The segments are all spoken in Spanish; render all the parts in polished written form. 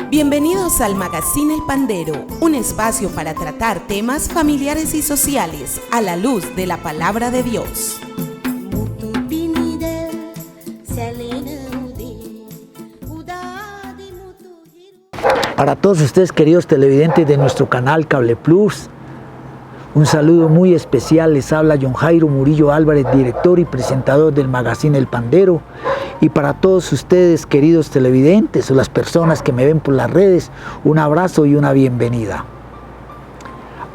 Bienvenidos al Magazine El Pandero, un espacio para tratar temas familiares y sociales a la luz de la palabra de Dios. Para todos ustedes, queridos televidentes de nuestro canal Cable Plus, un saludo muy especial. Les habla John Jairo Murillo Álvarez, director y presentador del Magazine El Pandero. Y para todos ustedes, queridos televidentes o las personas que me ven por las redes, un abrazo y una bienvenida.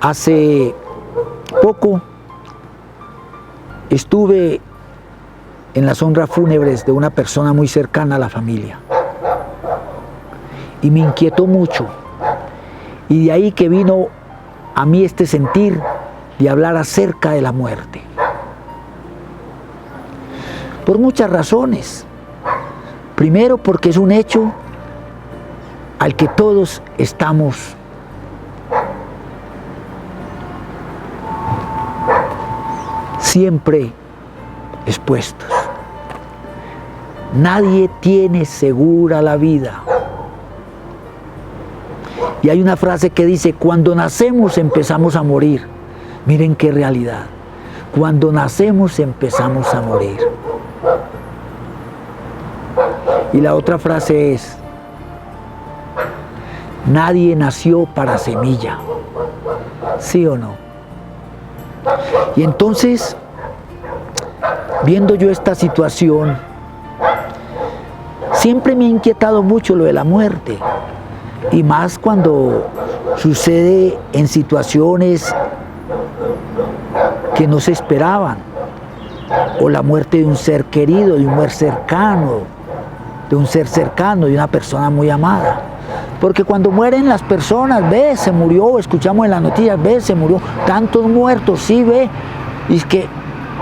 Hace poco estuve en las honras fúnebres de una persona muy cercana a la familia y me inquietó mucho, y de ahí que vino a mí este sentir de hablar acerca de la muerte, por muchas razones. Primero, porque es un hecho al que todos estamos siempre expuestos. Nadie tiene segura la vida. Y hay una frase que dice: cuando nacemos empezamos a morir. Miren qué realidad. Cuando nacemos empezamos a morir. Y la otra frase es: nadie nació para semilla. ¿Sí o no? Y entonces, viendo yo esta situación, siempre me ha inquietado mucho lo de la muerte. Y más cuando sucede en situaciones que no se esperaban. O la muerte de un ser querido, de un ser cercano, de una persona muy amada. Porque cuando mueren las personas, ve, se murió, escuchamos en las noticias, ve, se murió, tantos muertos, sí, ve, y es que,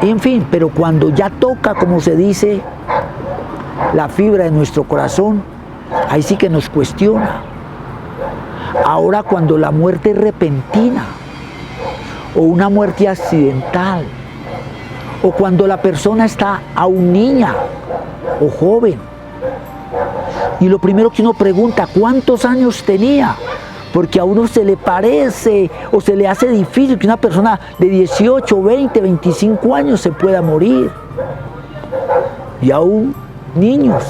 en fin, pero cuando ya toca, como se dice, la fibra de nuestro corazón, ahí sí que nos cuestiona. Ahora, cuando la muerte es repentina, o una muerte accidental, o cuando la persona está aún niña o joven, y lo primero que uno pregunta: ¿cuántos años tenía? Porque a uno se le parece o se le hace difícil que una persona de 18, 20, 25 años se pueda morir. Y aún niños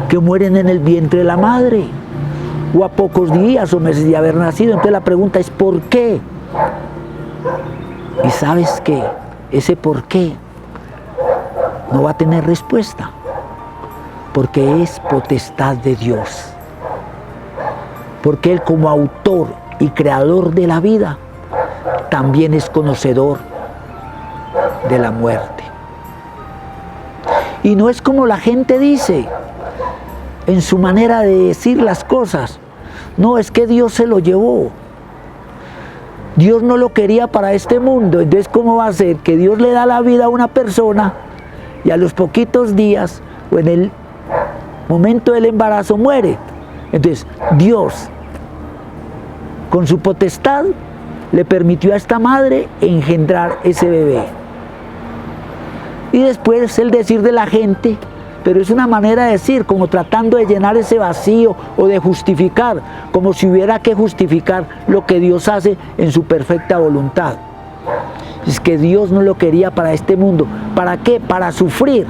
que mueren en el vientre de la madre, o a pocos días o meses de haber nacido. Entonces la pregunta es: ¿por qué? Y ¿sabes qué? Ese por qué no va a tener respuesta, porque es potestad de Dios. Porque Él, como autor y creador de la vida, también es conocedor de la muerte. Y no es como la gente dice en su manera de decir las cosas: no, es que Dios se lo llevó. Dios no lo quería para este mundo. Entonces, ¿cómo va a ser que Dios le da la vida a una persona y a los poquitos días o en el momento del embarazo muere? Entonces, Dios, con su potestad, le permitió a esta madre engendrar ese bebé. Y después el decir de la gente, pero es una manera de decir, como tratando de llenar ese vacío o de justificar, como si hubiera que justificar lo que Dios hace en su perfecta voluntad. Es que Dios no lo quería para este mundo. ¿Para qué? Para sufrir.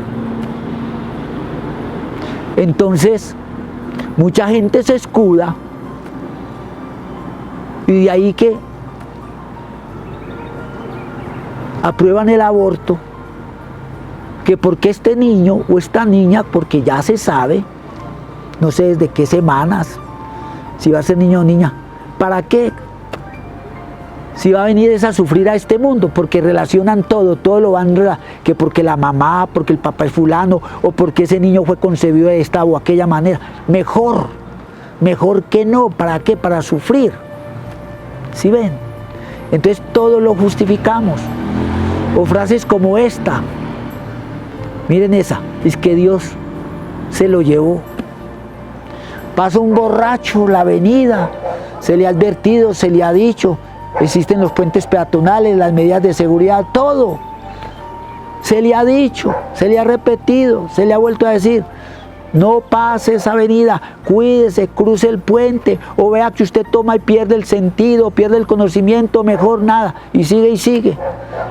Entonces, mucha gente se escuda, y de ahí que aprueban el aborto, que porque este niño o esta niña, porque ya se sabe, no sé desde qué semanas, si va a ser niño o niña, ¿para qué? Si va a venir es a sufrir a este mundo, porque relacionan todo lo van, que porque la mamá, porque el papá es fulano, o porque ese niño fue concebido de esta o aquella manera. Mejor mejor que no. ¿Para qué? Para sufrir. ¿Sí ven? Entonces todo lo justificamos. O frases como esta. Miren esa. Es que Dios se lo llevó. Pasa un borracho la avenida. Se le ha advertido, se le ha dicho. Existen los puentes peatonales, las medidas de seguridad, todo. Se le ha dicho, se le ha repetido, se le ha vuelto a decir. No pase esa avenida, cuídese, cruce el puente, o vea que usted toma y pierde el sentido, pierde el conocimiento, mejor nada, y sigue,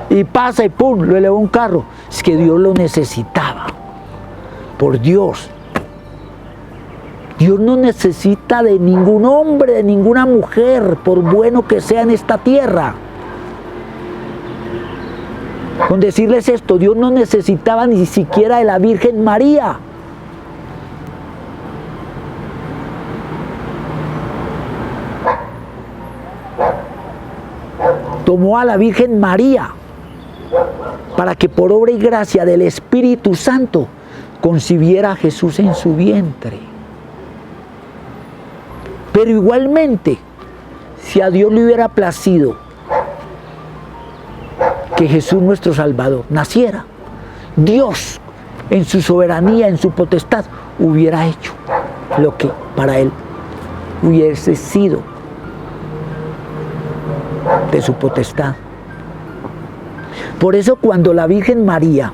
y pasa y pum, lo elevó un carro. Es que Dios lo necesitaba, por Dios. Dios no necesita de ningún hombre, de ninguna mujer, por bueno que sea en esta tierra. Con decirles esto, Dios no necesitaba ni siquiera de la Virgen María. Tomó a la Virgen María para que por obra y gracia del Espíritu Santo concibiera a Jesús en su vientre. Pero igualmente, si a Dios le hubiera placido que Jesús nuestro Salvador naciera, Dios en su soberanía, en su potestad, hubiera hecho lo que para Él hubiese sido de su potestad. Por eso cuando la Virgen María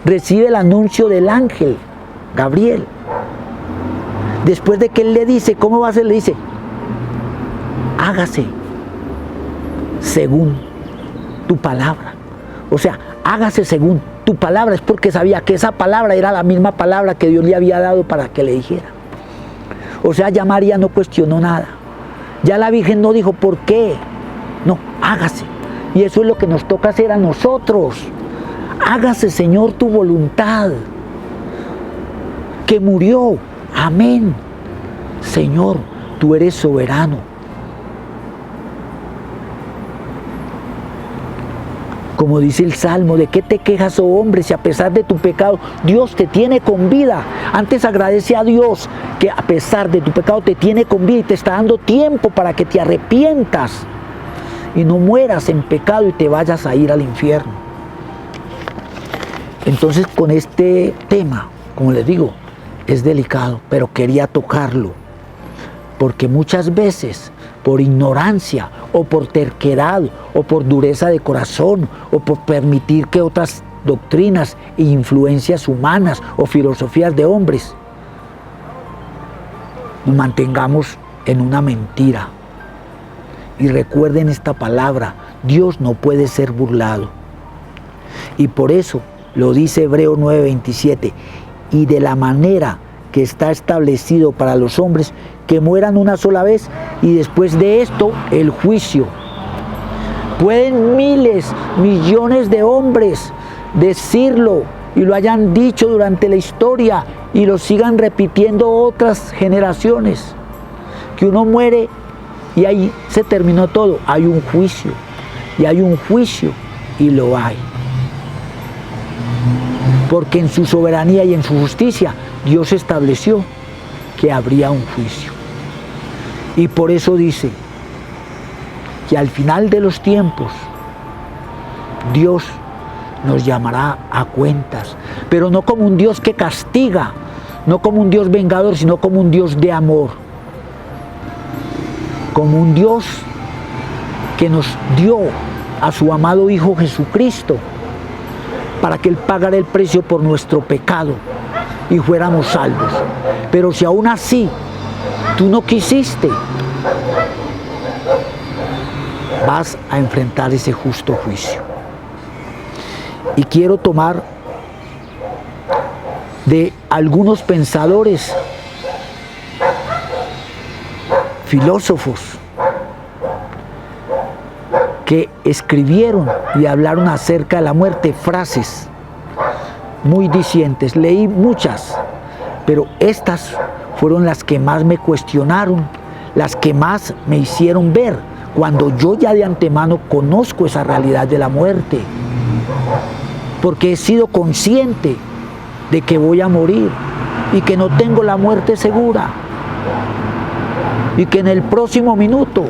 recibe el anuncio del ángel Gabriel, después de que él le dice, ¿cómo va a ser? Le dice, hágase según tu palabra. O sea, hágase según tu palabra. Es porque sabía que esa palabra era la misma palabra que Dios le había dado para que le dijera. O sea, ya María no cuestionó nada. Ya la Virgen no dijo, ¿por qué? No, hágase. Y eso es lo que nos toca hacer a nosotros. Hágase, Señor, tu voluntad. Que murió. Amén. Señor, tú eres soberano. Como dice el Salmo, ¿de qué te quejas, oh hombre, si a pesar de tu pecado Dios te tiene con vida? Antes agradece a Dios que a pesar de tu pecado te tiene con vida y te está dando tiempo para que te arrepientas y no mueras en pecado y te vayas a ir al infierno. Entonces, con este tema, como les digo, es delicado, pero quería tocarlo, porque muchas veces, por ignorancia, o por terquedad, o por dureza de corazón, o por permitir que otras doctrinas e influencias humanas o filosofías de hombres nos mantengamos en una mentira. Y recuerden esta palabra, Dios no puede ser burlado. Y por eso lo dice Hebreos 9:27, y de la manera que está establecido para los hombres que mueran una sola vez y después de esto el juicio. Pueden miles, millones de hombres decirlo y lo hayan dicho durante la historia y lo sigan repitiendo otras generaciones, que uno muere y ahí se terminó todo. Hay un juicio, y hay un juicio, y lo hay. Porque en su soberanía y en su justicia, Dios estableció que habría un juicio. Y por eso dice que al final de los tiempos, Dios nos llamará a cuentas, pero no como un Dios que castiga, no como un Dios vengador, sino como un Dios de amor. Como un Dios que nos dio a su amado Hijo Jesucristo para que Él pagara el precio por nuestro pecado y fuéramos salvos. Pero si aún así tú no quisiste, vas a enfrentar ese justo juicio. Y quiero tomar de algunos pensadores, filósofos, que escribieron y hablaron acerca de la muerte, frases muy dicientes. Leí muchas, pero estas fueron las que más me cuestionaron, las que más me hicieron ver, cuando yo ya de antemano conozco esa realidad de la muerte, porque he sido consciente de que voy a morir y que no tengo la muerte segura. y que en el próximo minuto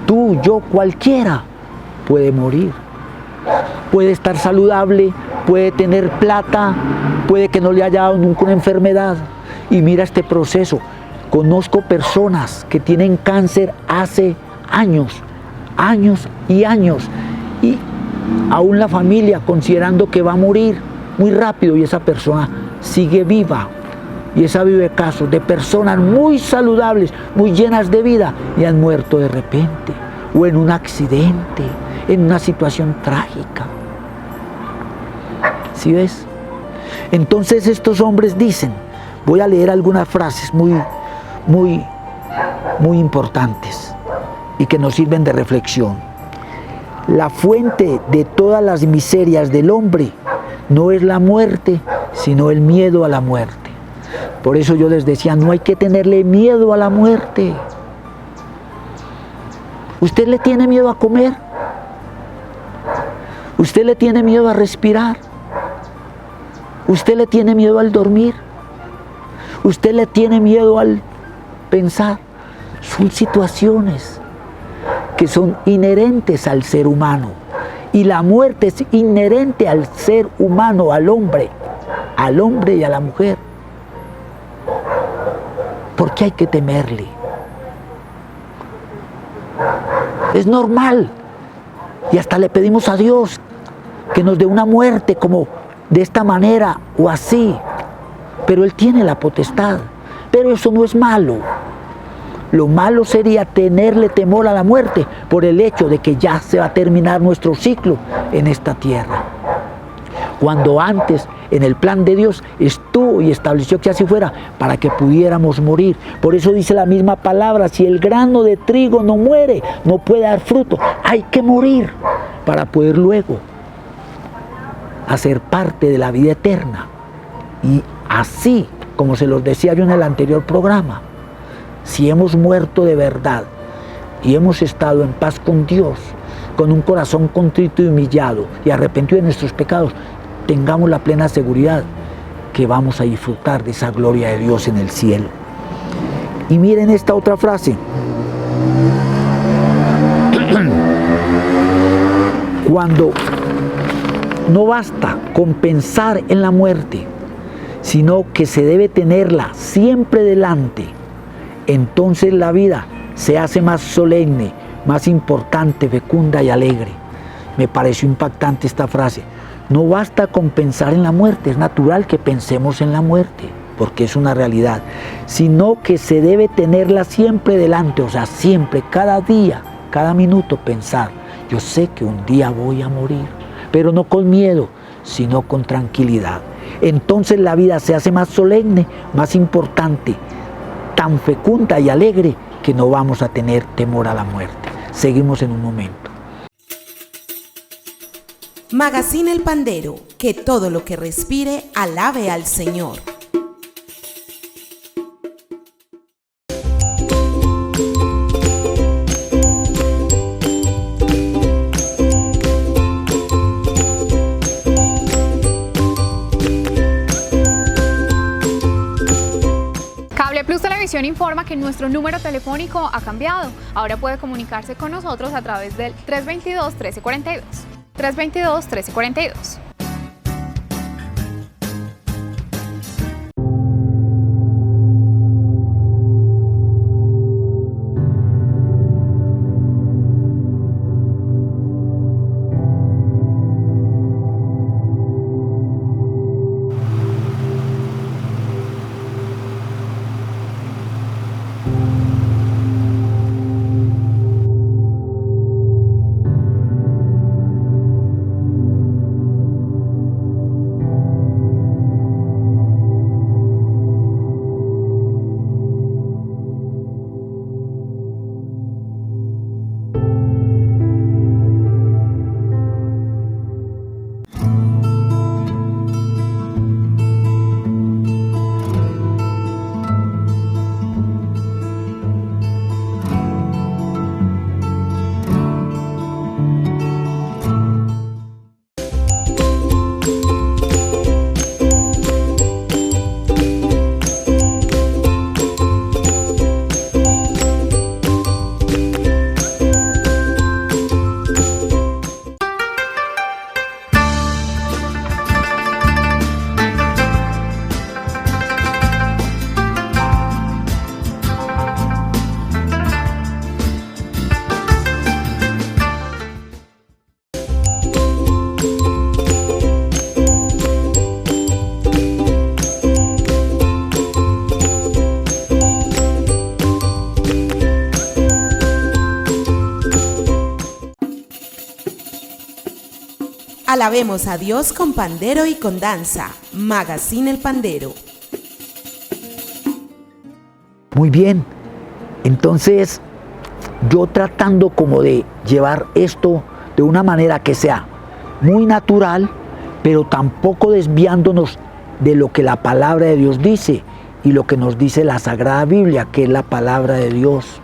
tú, yo, cualquiera puede morir. Puede estar saludable, puede tener plata, puede que no le haya dado nunca una enfermedad. Y mira este proceso. Conozco personas que tienen cáncer hace años, años y años, y aún la familia considerando que va a morir muy rápido y esa persona sigue viva. Y esa vive casos de personas muy saludables, muy llenas de vida y han muerto de repente o en un accidente, en una situación trágica. ¿Sí ves? Entonces estos hombres dicen, voy a leer algunas frases muy importantes y que nos sirven de reflexión. La fuente de todas las miserias del hombre no es la muerte, sino el miedo a la muerte. Por eso yo les decía, no hay que tenerle miedo a la muerte. ¿Usted le tiene miedo a comer? ¿Usted le tiene miedo a respirar? ¿Usted le tiene miedo al dormir? ¿Usted le tiene miedo al pensar? Son situaciones que son inherentes al ser humano. Y la muerte es inherente al ser humano, al hombre y a la mujer. ¿Por qué hay que temerle? Es normal. Y hasta le pedimos a Dios que nos dé una muerte como de esta manera o así. Pero Él tiene la potestad. Pero eso no es malo. Lo malo sería tenerle temor a la muerte por el hecho de que ya se va a terminar nuestro ciclo en esta tierra. Cuando antes, en el plan de Dios, estuvo y estableció que así fuera para que pudiéramos morir. Por eso dice la misma palabra, si el grano de trigo no muere, no puede dar fruto. Hay que morir para poder luego hacer parte de la vida eterna. Y así, como se los decía yo en el anterior programa, si hemos muerto de verdad y hemos estado en paz con Dios, con un corazón contrito y humillado y arrepentido de nuestros pecados, tengamos la plena seguridad que vamos a disfrutar de esa gloria de Dios en el cielo. Y miren esta otra frase. Cuando no basta con pensar en la muerte, sino que se debe tenerla siempre delante, entonces la vida se hace más solemne, más importante, fecunda y alegre. Me pareció impactante esta frase. No basta con pensar en la muerte, es natural que pensemos en la muerte, porque es una realidad, sino que se debe tenerla siempre delante, o sea, siempre, cada día, cada minuto pensar, yo sé que un día voy a morir, pero no con miedo, sino con tranquilidad. Entonces la vida se hace más solemne, más importante, tan fecunda y alegre que no vamos a tener temor a la muerte. Seguimos en un momento. Magazine El Pandero, que todo lo que respire alabe al Señor. Cable Plus Televisión informa que nuestro número telefónico ha cambiado. Ahora puede comunicarse con nosotros a través del 322-1342. 322-1342. Alabemos a Dios con pandero y con danza. Magazine El Pandero. Muy bien, entonces yo tratando como de llevar esto de una manera que sea muy natural, pero tampoco desviándonos de lo que la palabra de Dios dice y lo que nos dice la Sagrada Biblia, que es la palabra de Dios.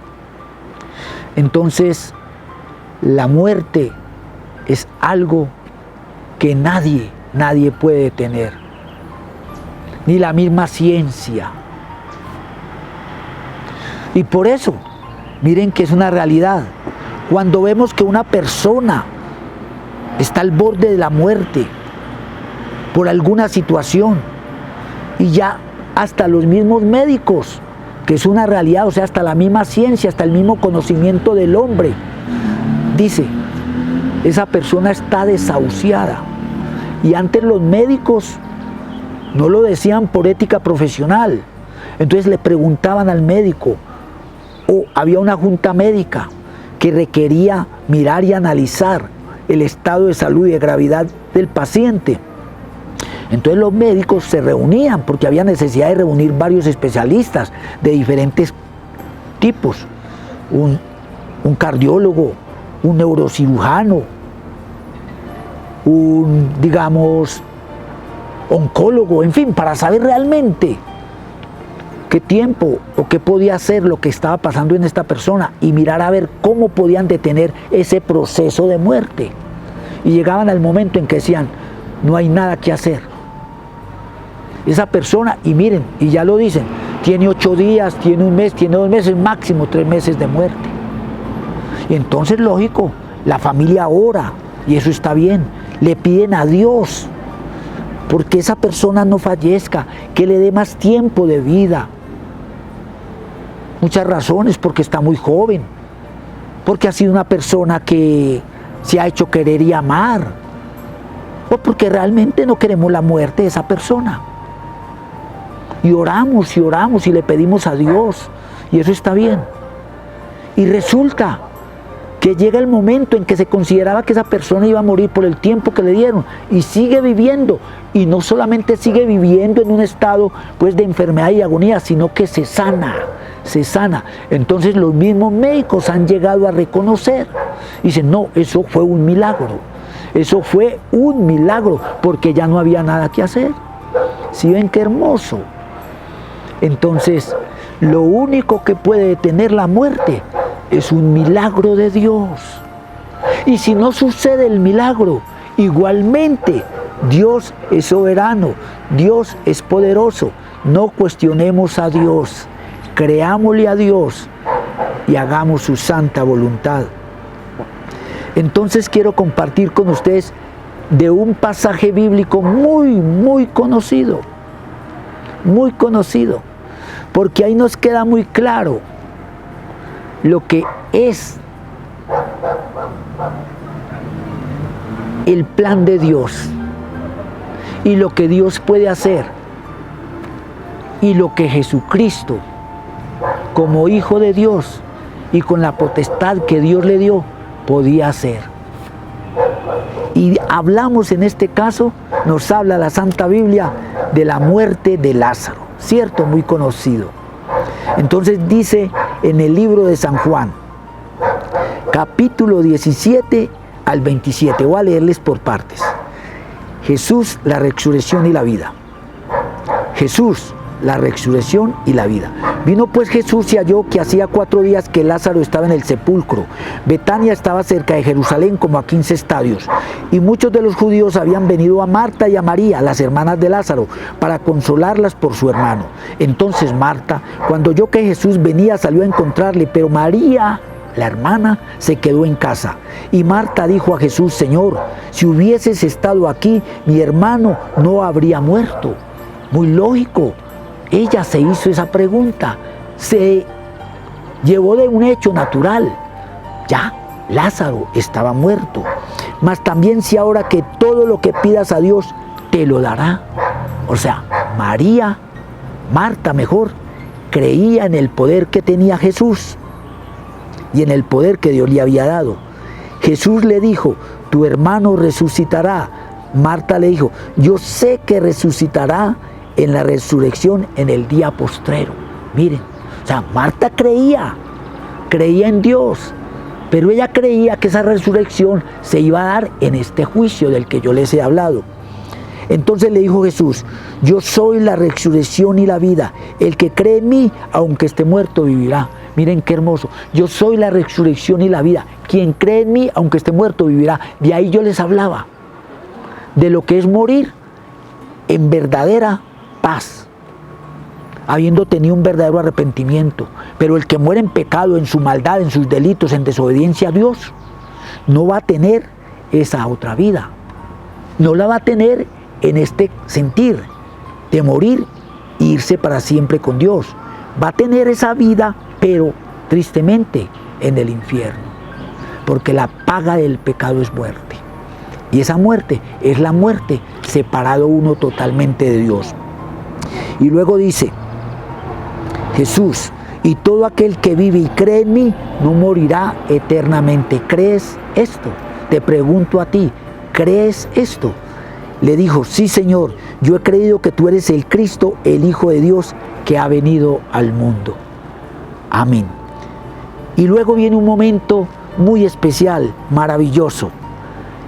Entonces, la muerte es algo que nadie puede detener, ni la misma ciencia. Y por eso, miren que es una realidad. Cuando vemos que una persona está al borde de la muerte por alguna situación, y ya hasta los mismos médicos, que es una realidad, o sea, hasta la misma ciencia, hasta el mismo conocimiento del hombre, dice, esa persona está desahuciada. Y antes los médicos no lo decían por ética profesional. Entonces le preguntaban al médico, o había una junta médica que requería mirar y analizar el estado de salud y de gravedad del paciente. Entonces los médicos se reunían porque había necesidad de reunir varios especialistas de diferentes tipos. Un cardiólogo, un neurocirujano, digamos, oncólogo, en fin, para saber realmente qué tiempo o qué podía hacer lo que estaba pasando en esta persona y mirar a ver cómo podían detener ese proceso de muerte. Y llegaban al momento en que decían, no hay nada que hacer. Esa persona, y miren, y ya lo dicen, tiene 8 días, tiene 1 mes, tiene 2 meses, máximo 3 meses de muerte. Y entonces, lógico, la familia ora, y eso está bien, le piden a Dios, porque esa persona no fallezca, que le dé más tiempo de vida. Muchas razones, porque está muy joven, porque ha sido una persona que se ha hecho querer y amar, o porque realmente no queremos la muerte de esa persona. Y oramos y le pedimos a Dios, y eso está bien. Y resulta que llega el momento en que se consideraba que esa persona iba a morir por el tiempo que le dieron, y sigue viviendo, y no solamente sigue viviendo en un estado pues de enfermedad y agonía, sino que se sana. Entonces los mismos médicos han llegado a reconocer, y dicen, no, eso fue un milagro, porque ya no había nada que hacer. ¿Sí ven qué hermoso? Entonces, lo único que puede detener la muerte es un milagro de Dios. Y si no sucede el milagro, igualmente Dios es soberano, Dios es poderoso. No cuestionemos a Dios, creámosle a Dios y hagamos su santa voluntad. Entonces quiero compartir con ustedes de un pasaje bíblico muy conocido, porque ahí nos queda muy claro lo que es el plan de Dios y lo que Dios puede hacer y lo que Jesucristo, como Hijo de Dios y con la potestad que Dios le dio, podía hacer. Y hablamos en este caso, nos habla la Santa Biblia de la muerte de Lázaro, ¿cierto? Muy conocido. Entonces dice en el libro de San Juan, capítulo 17 al 27, voy a leerles por partes. Jesús, la resurrección y la vida. Jesús, la resurrección y la vida. Vino pues Jesús y halló que hacía 4 días que Lázaro estaba en el sepulcro. Betania estaba cerca de Jerusalén, como a 15 estadios. Y muchos de los judíos habían venido a Marta y a María, las hermanas de Lázaro, para consolarlas por su hermano. Entonces Marta, cuando oyó que Jesús venía, salió a encontrarle, pero María, la hermana, se quedó en casa. Y Marta dijo a Jesús, Señor, si hubieses estado aquí, mi hermano no habría muerto. Muy lógico. Ella se hizo esa pregunta, se llevó de un hecho natural. Ya, Lázaro estaba muerto. Mas también si ahora que todo lo que pidas a Dios te lo dará. O sea, Marta mejor, creía en el poder que tenía Jesús y en el poder que Dios le había dado. Jesús le dijo, tu hermano resucitará. Marta le dijo, yo sé que resucitará en la resurrección en el día postrero. Miren, o sea, Marta creía en Dios, pero ella creía que esa resurrección se iba a dar en este juicio del que yo les he hablado. Entonces le dijo Jesús, yo soy la resurrección y la vida, el que cree en mí, aunque esté muerto, vivirá. Miren qué hermoso, yo soy la resurrección y la vida, quien cree en mí, aunque esté muerto, vivirá. De ahí yo les hablaba, de lo que es morir en verdadera paz, habiendo tenido un verdadero arrepentimiento. Pero el que muere en pecado, en su maldad, en sus delitos, en desobediencia a Dios, no va a tener esa otra vida. No la va a tener en este sentir de morir e irse para siempre con Dios. Va a tener esa vida, pero tristemente en el infierno, porque la paga del pecado es muerte. Y esa muerte es la muerte separado uno totalmente de Dios. Y luego dice Jesús, y todo aquel que vive y cree en mí no morirá eternamente. ¿Crees esto? Te pregunto a ti, ¿crees esto? Le dijo, sí Señor, yo he creído que tú eres el Cristo, el Hijo de Dios que ha venido al mundo. Amén. Y luego viene un momento muy especial, maravilloso.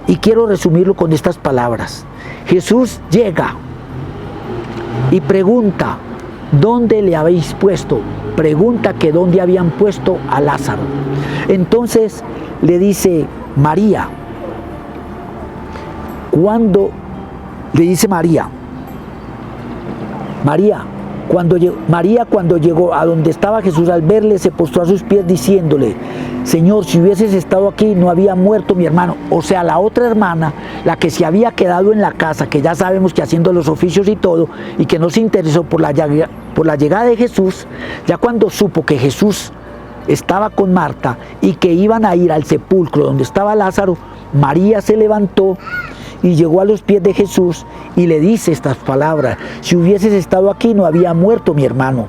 Y quiero resumirlo con estas palabras. Jesús llega y pregunta, ¿dónde le habéis puesto? Pregunta que dónde habían puesto a Lázaro. Entonces le dice María, María cuando llegó a donde estaba Jesús, al verle se postró a sus pies diciéndole, Señor, si hubieses estado aquí no había muerto mi hermano. O sea, la otra hermana, la que se había quedado en la casa, que ya sabemos que haciendo los oficios y todo, y que no se interesó por la llegada de Jesús, ya cuando supo que Jesús estaba con Marta y que iban a ir al sepulcro donde estaba Lázaro, María se levantó y llegó a los pies de Jesús y le dice estas palabras, si hubieses estado aquí no había muerto mi hermano.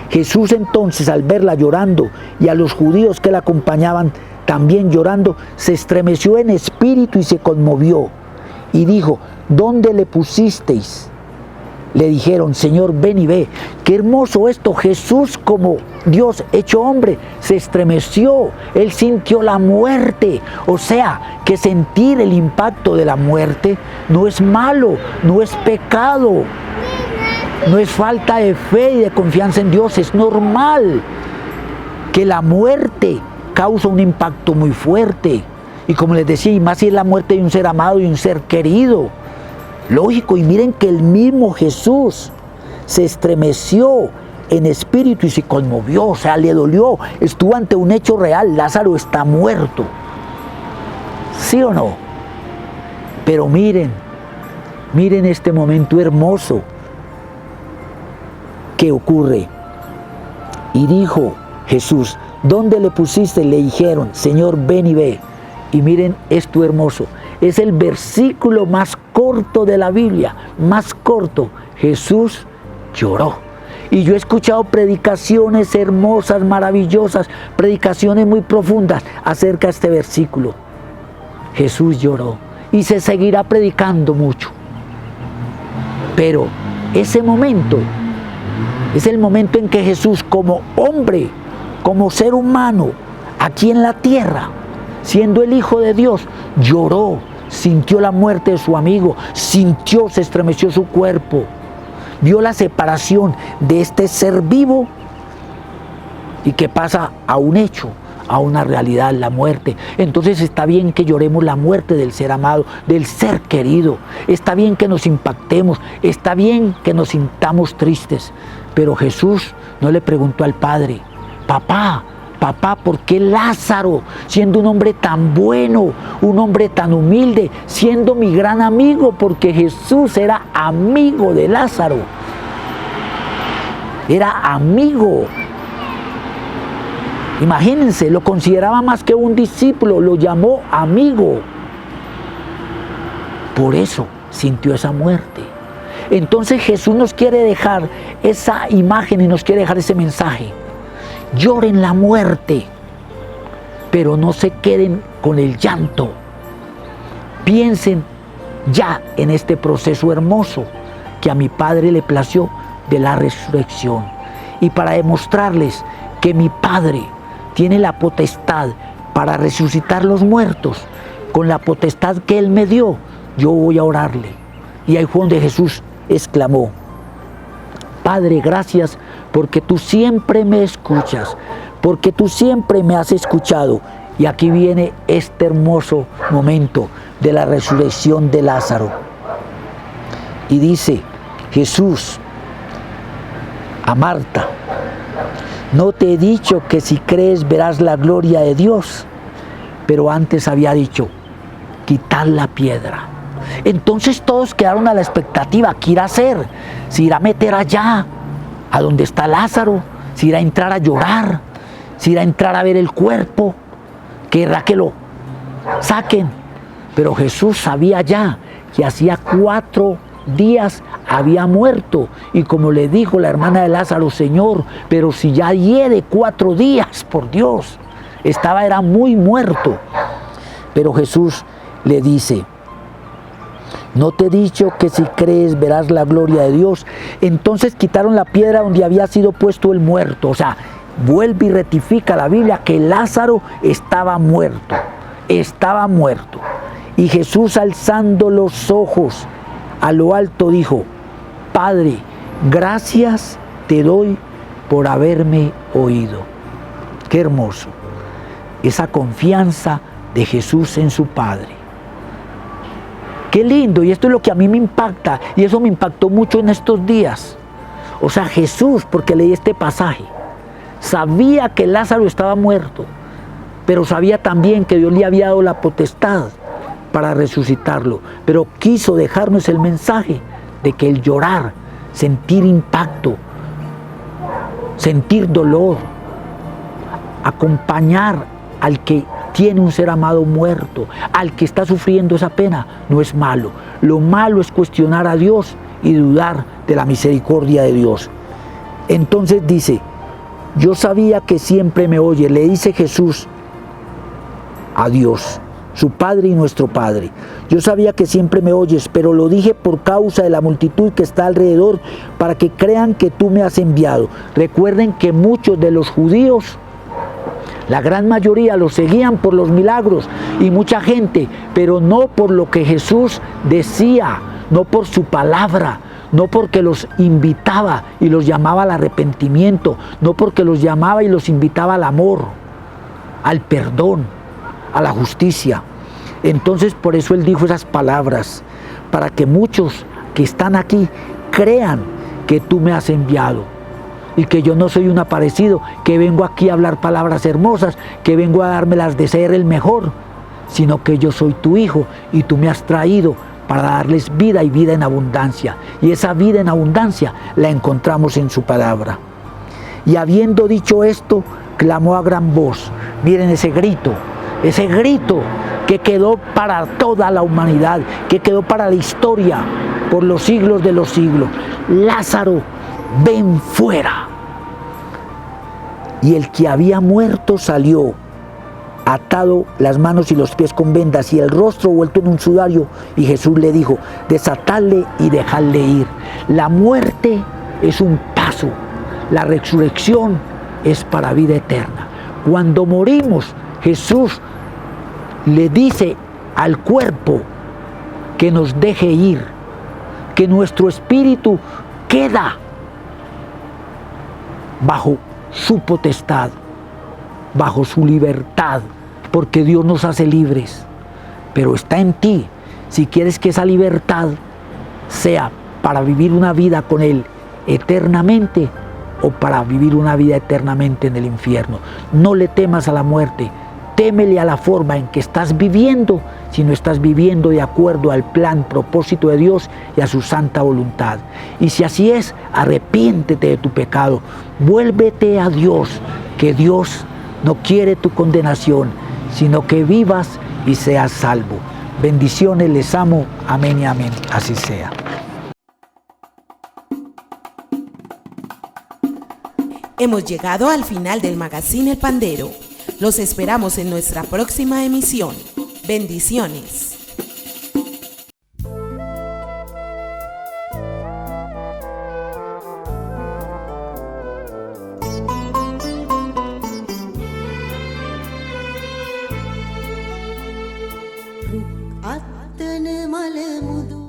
Jesús entonces, al verla llorando y a los judíos que la acompañaban también llorando, se estremeció en espíritu y se conmovió y dijo, ¿dónde le pusisteis? Le dijeron, Señor, ven y ve. Qué hermoso esto. Jesús, como Dios hecho hombre, se estremeció. Él sintió la muerte. O sea, que sentir el impacto de la muerte no es malo, no es pecado, no es falta de fe y de confianza en Dios. Es normal que la muerte causa un impacto muy fuerte. Y como les decía, y más si es la muerte de un ser amado y un ser querido. Lógico, y miren que el mismo Jesús se estremeció en espíritu y se conmovió, o sea, le dolió, estuvo ante un hecho real, Lázaro está muerto. ¿Sí o no? Pero miren este momento hermoso que ocurre. Y dijo Jesús, ¿dónde le pusiste? Le dijeron, Señor, ven y ve. Y miren esto hermoso. Es el versículo más corto de la Biblia, más corto. Jesús lloró. Y yo he escuchado predicaciones hermosas, maravillosas, predicaciones muy profundas acerca de este versículo. Jesús lloró y se seguirá predicando mucho. Pero ese momento es el momento en que Jesús, como hombre, como ser humano, aquí en la tierra, siendo el Hijo de Dios, lloró, sintió la muerte de su amigo, sintió, se estremeció su cuerpo, vio la separación de este ser vivo y que pasa a un hecho, a una realidad, la muerte. Entonces está bien que lloremos la muerte del ser amado, del ser querido, está bien que nos impactemos, está bien que nos sintamos tristes, pero Jesús no le preguntó al Padre, papá, ¿por qué Lázaro, siendo un hombre tan bueno, un hombre tan humilde, siendo mi gran amigo? Porque Jesús era amigo de Lázaro. Era amigo. Imagínense, lo consideraba más que un discípulo, lo llamó amigo. Por eso sintió esa muerte. Entonces Jesús nos quiere dejar esa imagen y nos quiere dejar ese mensaje. Lloren la muerte, pero no se queden con el llanto. piensen ya en este proceso hermoso que a mi Padre le plació de la resurrección. Y para demostrarles que mi Padre tiene la potestad para resucitar los muertos, con la potestad que Él me dio, yo voy a orarle. Y ahí fue donde Jesús exclamó: Padre, gracias porque tú siempre me escuchas, porque tú siempre me has escuchado. Y aquí viene este hermoso momento de la resurrección de Lázaro. Y dice Jesús a Marta: no te he dicho que si crees verás la gloria de Dios. Pero antes había dicho: quitad la piedra. Entonces todos quedaron a la expectativa. ¿Qué irá a hacer? ¿Se irá a meter allá, a donde está Lázaro? ¿Se irá a entrar a llorar? ¿Se irá a entrar a ver el cuerpo? ¿Querrá que lo saquen? Pero Jesús sabía ya que hacía 4 días había muerto. Y como le dijo la hermana de Lázaro: Señor, pero si ya hiere 4 días, por Dios. Era muy muerto. Pero Jesús le dice: no te he dicho que si crees verás la gloria de Dios. Entonces quitaron la piedra donde había sido puesto el muerto. O sea, vuelve y rectifica la Biblia que Lázaro estaba muerto. Estaba muerto. Y Jesús, alzando los ojos a lo alto, dijo: Padre, gracias te doy por haberme oído. Qué hermoso. Esa confianza de Jesús en su Padre. Qué lindo, y esto es lo que a mí me impacta, y eso me impactó mucho en estos días. O sea, Jesús, porque leí este pasaje, sabía que Lázaro estaba muerto, pero sabía también que Dios le había dado la potestad para resucitarlo, pero quiso dejarnos el mensaje de que el llorar, sentir impacto, sentir dolor, acompañar al que tiene un ser amado muerto, al que está sufriendo esa pena, no es malo. Lo malo es cuestionar a Dios y dudar de la misericordia de Dios. Entonces dice: yo sabía que siempre me oye, le dice Jesús a Dios, su Padre y nuestro Padre. Yo sabía que siempre me oyes, pero lo dije por causa de la multitud que está alrededor, para que crean que tú me has enviado. Recuerden que muchos de los judíos, la gran mayoría, los seguían por los milagros, y mucha gente, pero no por lo que Jesús decía, no por su palabra, no porque los invitaba y los llamaba al arrepentimiento, no porque los llamaba y los invitaba al amor, al perdón, a la justicia. Entonces por eso Él dijo esas palabras, para que muchos que están aquí crean que tú me has enviado. Y que yo no soy un aparecido, que vengo aquí a hablar palabras hermosas, que vengo a dármelas de ser el mejor, sino que yo soy tu Hijo y tú me has traído para darles vida y vida en abundancia. Y esa vida en abundancia la encontramos en su palabra. Y habiendo dicho esto, clamó a gran voz. Miren ese grito que quedó para toda la humanidad, que quedó para la historia por los siglos de los siglos: Lázaro, ven fuera. Y el que había muerto salió, atado las manos y los pies con vendas y el rostro vuelto en un sudario, y Jesús le dijo: desatadle y dejadle ir. La muerte es un paso, la resurrección es para vida eterna. Cuando morimos, Jesús le dice al cuerpo que nos deje ir, que nuestro espíritu queda bajo su potestad, bajo su libertad, porque Dios nos hace libres. Pero está en ti si quieres que esa libertad sea para vivir una vida con Él eternamente o para vivir una vida eternamente en el infierno. No le temas a la muerte, témele a la forma en que estás viviendo, si no estás viviendo de acuerdo al plan, propósito de Dios y a su santa voluntad. Y si así es, arrepiéntete de tu pecado, vuélvete a Dios, que Dios no quiere tu condenación, sino que vivas y seas salvo. Bendiciones, les amo, amén y amén, así sea. Hemos llegado al final del Magazine El Pandero. Los esperamos en nuestra próxima emisión. Bendiciones. අත්තන මල මුදු